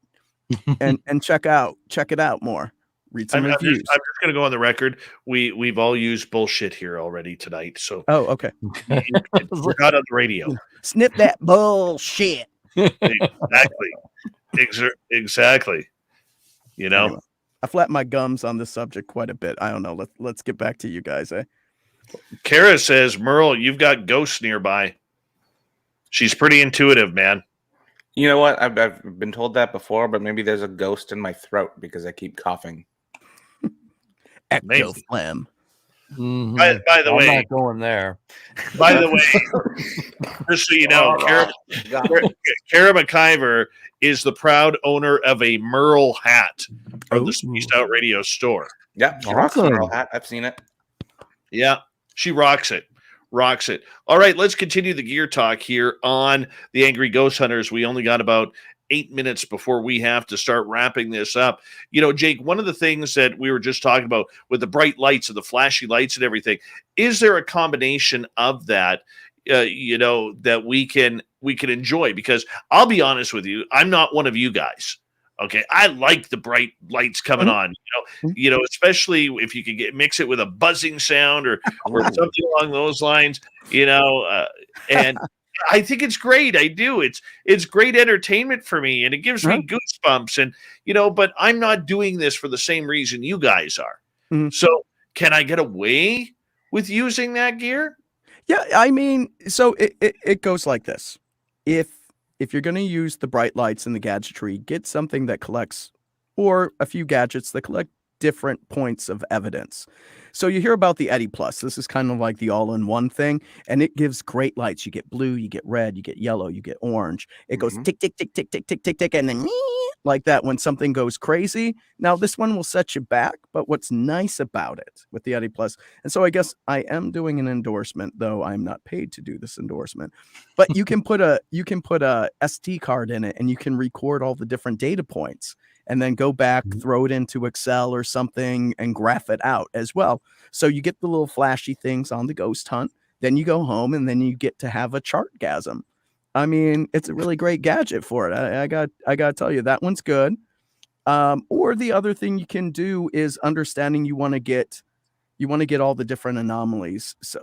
and check it out more. Read some reviews. I'm just going to go on the record. We've all used bullshit here already tonight. So, okay. We're not on the radio. Snip that bullshit. Exactly. Anyway, I flapped my gums on this subject quite a bit. I don't know. Let's get back to you guys. Kara says, Merle, you've got ghosts nearby. She's pretty intuitive, man. You know what? I've been told that before, but maybe there's a ghost in my throat because I keep coughing. Ectoflam. Mm-hmm. By the way, I'm not going there. By the way, just so you know, Kara McIver is the proud owner of a MERLE hat from the Spaced Out Radio store. Yeah, she rocks the MERLE hat. I've seen it. Yeah, she rocks it. All right, let's continue the gear talk here on the Angry Ghost Hunters. We only got about 8 minutes before we have to start wrapping this up. Jake, one of the things that we were just talking about with the bright lights and the flashy lights and everything, is there a combination of that, that we can enjoy? Because I'll be honest with you, I'm not one of you guys. Okay, I like the bright lights coming on, especially if you could mix it with a buzzing sound or something along those lines, and I think it's great. I do. It's great entertainment for me, and it gives me goosebumps. And but I'm not doing this for the same reason you guys are. Mm-hmm. So can I get away with using that gear? Yeah, I mean, so it goes like this. If you're going to use the bright lights and the gadgetry, get something that collects, or a few gadgets that collect different points of evidence. So you hear about the E.H.O.S.T. This is kind of like the all-in-one thing, and it gives great lights. You get blue, you get red, you get yellow, you get orange. It goes tick, tick, tick, tick, tick, tick, tick, tick, and then like that when something goes crazy. Now, this one will set you back, but what's nice about it with the E.H.O.S.T, and so I guess I am doing an endorsement, though I'm not paid to do this endorsement, but you can put a SD card in it, and you can record all the different data points, and then go back, throw it into Excel or something, and graph it out as well. So you get the little flashy things on the ghost hunt. Then you go home, and then you get to have a chartgasm. I mean, it's a really great gadget for it. I got to tell you, that one's good. Or the other thing you can do is understanding you want to get all the different anomalies. So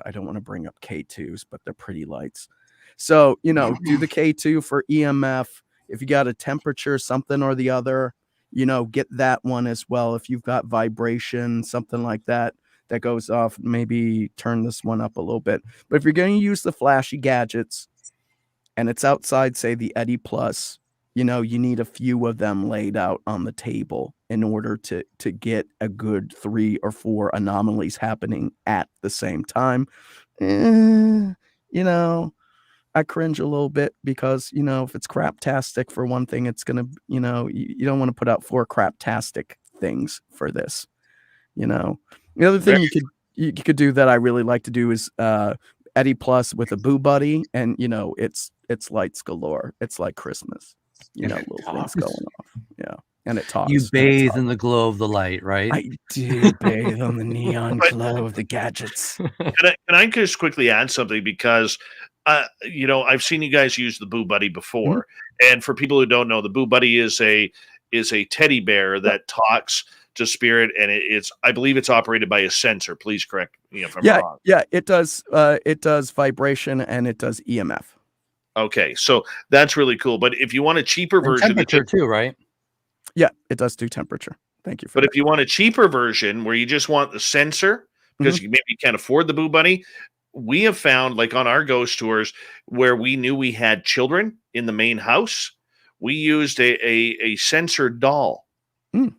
I don't want to bring up K2s, but they're pretty lights. So, do the K2 for EMF. If you got a temperature, something or the other, get that one as well. If you've got vibration, something like that goes off, maybe turn this one up a little bit. But if you're going to use the flashy gadgets and it's outside, say, the E.H.O.S.T, you need a few of them laid out on the table in order to get a good 3 or 4 anomalies happening at the same time. I cringe a little bit because, if it's craptastic for one thing, it's going to, you don't want to put out 4 craptastic things for this, The other thing you could do that I really like to do is E.H.O.S.T with a boo buddy, and, it's lights galore. It's like Christmas, little things going off. Yeah. And it talks. You bathe in the glow of the light, right? I do bathe on the neon glow of the gadgets. Can I just quickly add something? Because I've seen you guys use the Boo Buddy before, and for people who don't know, the Boo Buddy is a teddy bear that talks to spirit, and I believe it's operated by a sensor. Please correct me if I'm wrong. Yeah, it does. It does vibration and it does EMF. Okay, so that's really cool. But if you want a cheaper And version, temperature too, right? Yeah, it does do temperature. Thank you for but that. if you want a cheaper version where you just want the sensor because you maybe can't afford the Boo Buddy, we have found, like on our ghost tours, where we knew we had children in the main house, we used a sensor doll. Mm.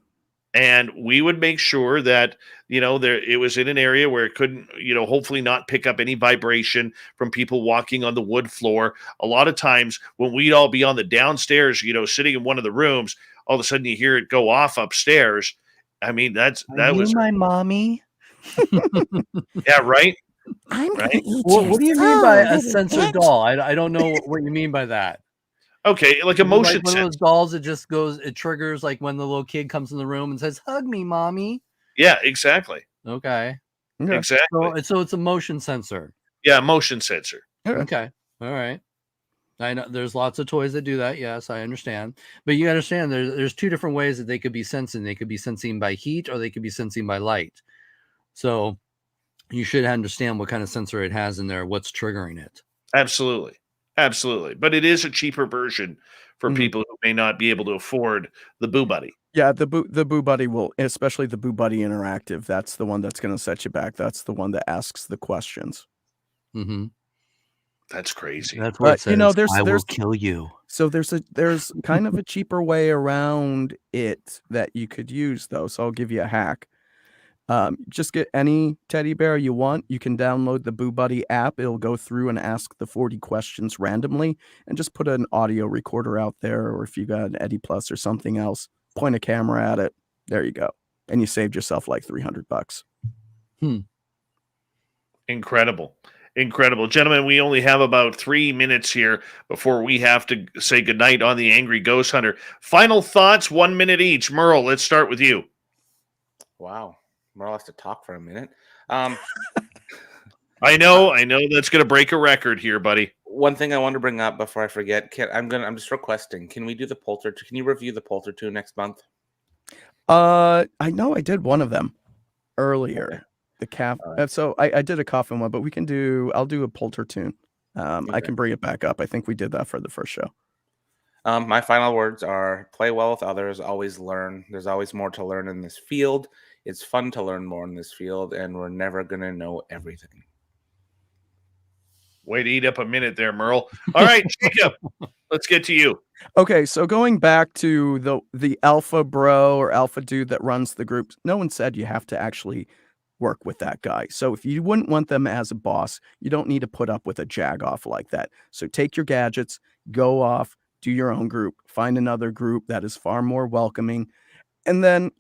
And we would make sure that, there it was in an area where it couldn't, hopefully not pick up any vibration from people walking on the wood floor. A lot of times when we'd all be on the downstairs, sitting in one of the rooms, all of a sudden you hear it go off upstairs. I mean, that was my mommy. yeah, right. I'm Right? gonna eat What, your what do you mean by soul, a little sensor bitch. doll? I don't know what you mean by that. Okay, like Is a it motion like one of sensor. those dolls that just goes, it triggers like when the little kid comes in the room and says, "Hug me, mommy." Yeah, exactly. Okay. Okay. Exactly. So it's a motion sensor. Yeah, motion sensor. Okay. Okay. All right. I know there's lots of toys that do that. Yes, I understand. But you understand there's two different ways that they could be sensing. They could be sensing by heat or they could be sensing by light. So you should understand what kind of sensor it has in there, what's triggering it. Absolutely. Absolutely. But it is a cheaper version for Mhm. people who may not be able to afford the Boo Buddy. Yeah, the Boo Buddy will, especially the Boo Buddy Interactive. That's the one that's going to set you back. That's the one that asks the questions. Mm-hmm. That's crazy. That's where it But says, there's "I will kill you." so there's kind of a cheaper way around it that you could use though. So I'll give you a hack. Just get any teddy bear you want. You can download the Boo Buddy app. It'll go through and ask the 40 questions randomly, and just put an audio recorder out there, or if you got an Eddie Plus or something else, point a camera at it. There you go, and you saved yourself like $300. Incredible. Incredible. Gentlemen, we only have about 3 minutes here before we have to say goodnight on the Angry Ghost Hunter. Final thoughts, 1 minute each. Merle, let's start with you. Wow. Merle has to talk for a minute. I know that's going to break a record here, buddy. One thing I want to bring up before I forget, I'm just requesting. Can we do the Polter? Can you review the Polter 2 next month? I know I did one of them earlier. Okay. The calf. All right. So I did a coffin one, but I'll do a Polter tune. I Okay. can bring it back up. I think we did that for the first show. My final words are: play well with others, always learn. There's always more to learn in this field. It's fun to learn more in this field, and we're never going to know everything. Way to eat up a minute there, Merle. All right, Jacob, let's get to you. Okay, so going back to the alpha bro or alpha dude that runs the group, no one said you have to actually work with that guy. So if you wouldn't want them as a boss, you don't need to put up with a jag-off like that. So take your gadgets, go off, do your own group, find another group that is far more welcoming. And then,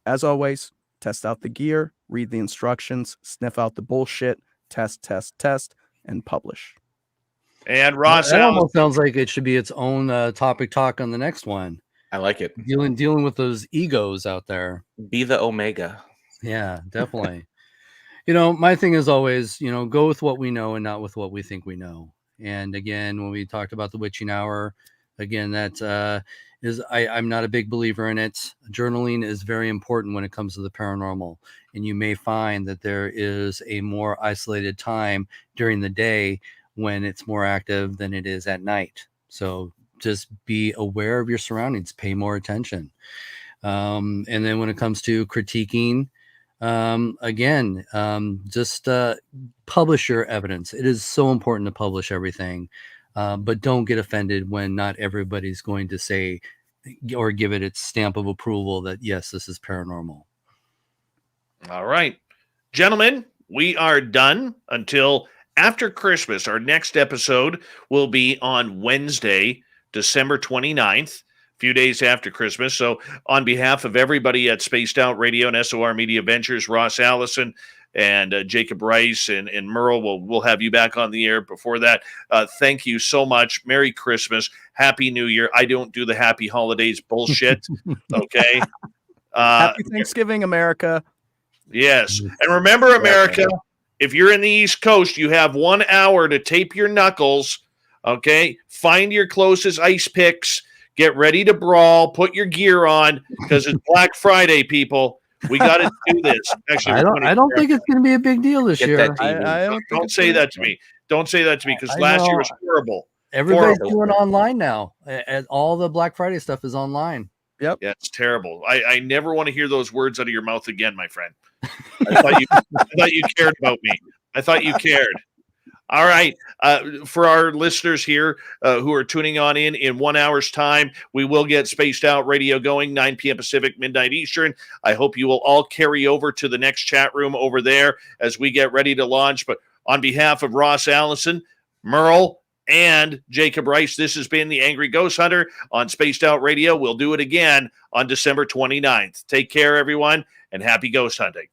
as always, test out the gear, read the instructions, sniff out the bullshit, test, and publish. And Ross, That almost sounds like it should be its own topic talk on the next one. I like it. Dealing with those egos out there. Be the Omega. Yeah, definitely. My thing is always, go with what we know and not with what we think we know. And again, when we talked about the witching hour, again, that I'm not a big believer in it. Journaling is very important when it comes to the paranormal. And you may find that there is a more isolated time during the day when it's more active than it is at night. So just be aware of your surroundings, pay more attention. And then when it comes to critiquing, just publish your evidence. It is so important to publish everything, but don't get offended when not everybody's going to say or give it its stamp of approval that yes, this is paranormal. All right, gentlemen, we are done until after Christmas. Our next episode will be on Wednesday, December 29th. Few days after Christmas. So on behalf of everybody at Spaced Out Radio and SOR Media Ventures, Ross Allison and Jacob Rice and Merle, we'll have you back on the air before that. Thank you so much. Merry Christmas. Happy New Year. I don't do the happy holidays bullshit. Okay. Happy Thanksgiving, America. Yes. And remember, America, if you're in the East Coast, you have 1 hour to tape your knuckles. Okay. Find your closest ice picks. Get ready to brawl. Put your gear on because it's Black Friday, people. We got to do this. Actually, I don't think it's going to be a big deal this year. I don't say that to me. Don't say that to me, because I last year know. was horrible. Everybody's Horrible. doing online now, and all the Black Friday stuff is online. Yep. Yeah, it's terrible. I never want to hear those words out of your mouth again, my friend. I thought you cared about me. I thought you cared. All right. For our listeners here who are tuning on in 1 hour's time, we will get Spaced Out Radio going, 9 p.m. Pacific, midnight Eastern. I hope you will all carry over to the next chat room over there as we get ready to launch. But on behalf of Ross, Allison, Merle, and Jacob Rice, this has been the Angry Ghost Hunter on Spaced Out Radio. We'll do it again on December 29th. Take care, everyone, and happy ghost hunting.